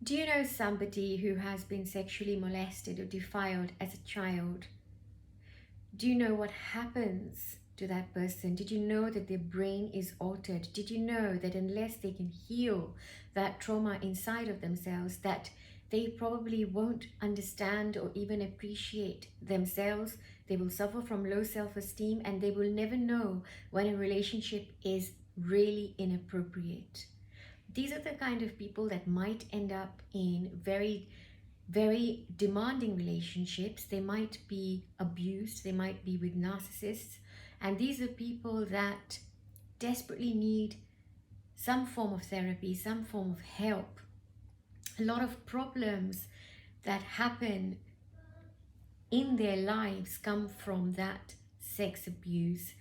Do you know somebody who has been sexually molested or defiled as a child? Do you know what happens to that person? Did you know that their brain is altered? Did you know that unless they can heal that trauma inside of themselves, that they probably won't understand or even appreciate themselves? They will suffer from low self-esteem, and they will never know when a relationship is really inappropriate. These are the kind of people that might end up in very demanding relationships. They might be abused, they might be with narcissists, and these are people that desperately need some form of therapy, some form of help. A lot of problems that happen in their lives come from that sex abuse,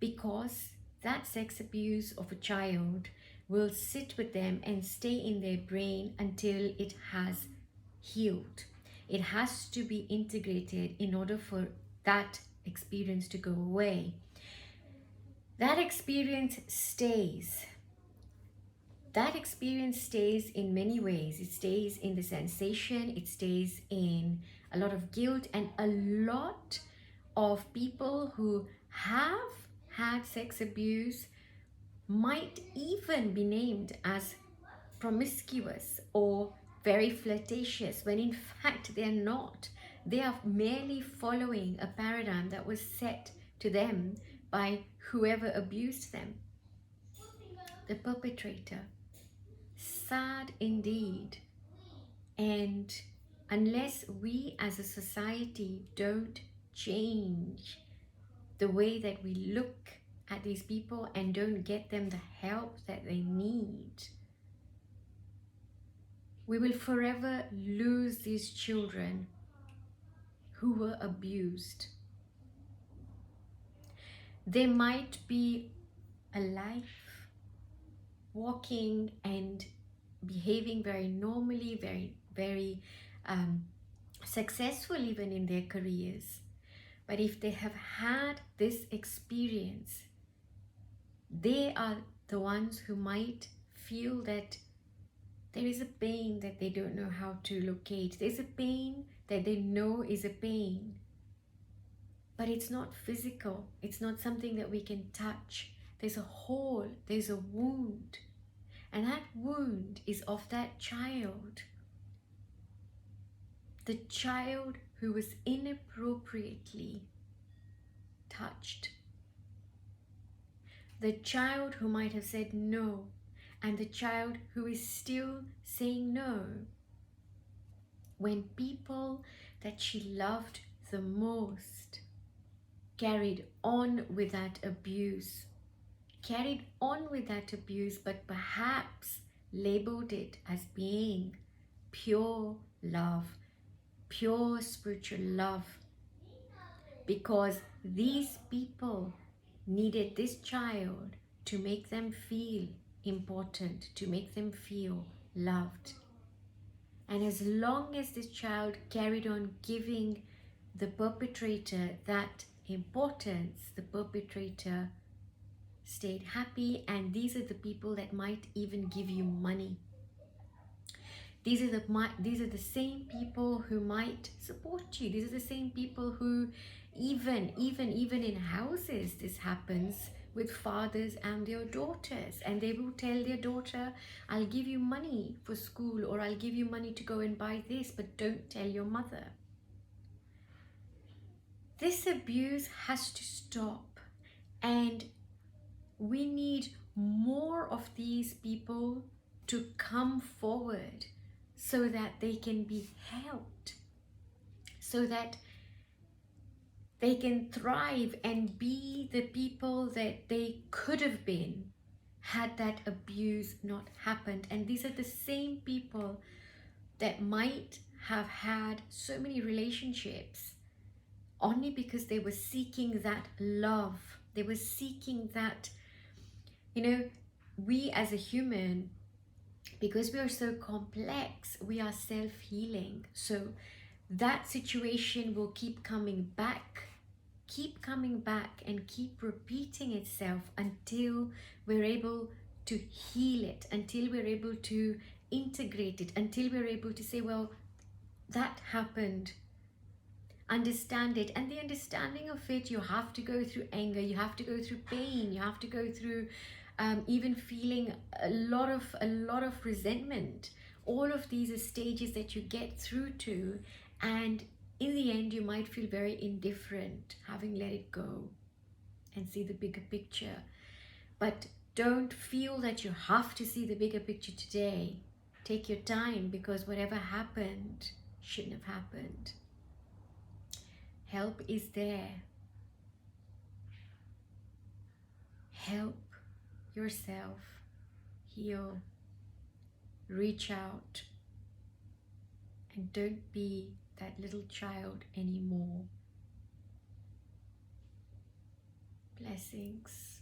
because that sex abuse of a child will sit with them and stay in their brain until it has healed. It has to be integrated in order for that experience to go away. That experience stays. That experience stays in many ways. It stays in the sensation, it stays in a lot of guilt, and a lot of people who have had sex abuse might even be named as promiscuous or very flirtatious, when in fact they're not. They are merely following a paradigm that was set to them by whoever abused them, the perpetrator. Sad indeed. And unless we as a society don't change the way that we look at these people and don't get them the help that they need, we will forever lose these children who were abused. They might be alive, walking and behaving very normally, very successful even in their careers. But if they have had this experience, they are the ones who might feel that there is a pain that they don't know how to locate. There's a pain that they know is a pain, but it's not physical. It's not something that we can touch. There's a hole, there's a wound, and that wound is of that child. The child who was inappropriately touched. The child who might have said no, and the child who is still saying no when people that she loved the most carried on with that abuse, but perhaps labeled it as being pure love, pure spiritual love, because these people needed this child to make them feel important, to make them feel loved. And as long as this child carried on giving the perpetrator that importance, the perpetrator stayed happy. And these are the people that might even give you money. These are the same people who might support you. These are the same people who even in houses, this happens with fathers and their daughters, and they will tell their daughter, I'll give you money for school, or I'll give you money to go and buy this, but don't tell your mother. This abuse has to stop, and we need more of these people to come forward so that they can be helped, so that they can thrive and be the people that they could have been had that abuse not happened. And these are the same people that might have had so many relationships only because they were seeking that love. They were seeking that, we as a human, because we are so complex, we are self-healing. So that situation will keep coming back and keep repeating itself until we're able to heal it, until we're able to integrate it until we're able to say, well, that happened, understand it. And the understanding of it, you have to go through anger, you have to go through pain, you have to go through even feeling a lot of resentment. All of these are stages that you get through to, and in the end you might feel very indifferent having let it go and see the bigger picture. But don't feel that you have to see the bigger picture today. Take your time, because whatever happened shouldn't have happened. Help is there. Help yourself heal. Reach out, and don't be that little child anymore. Blessings.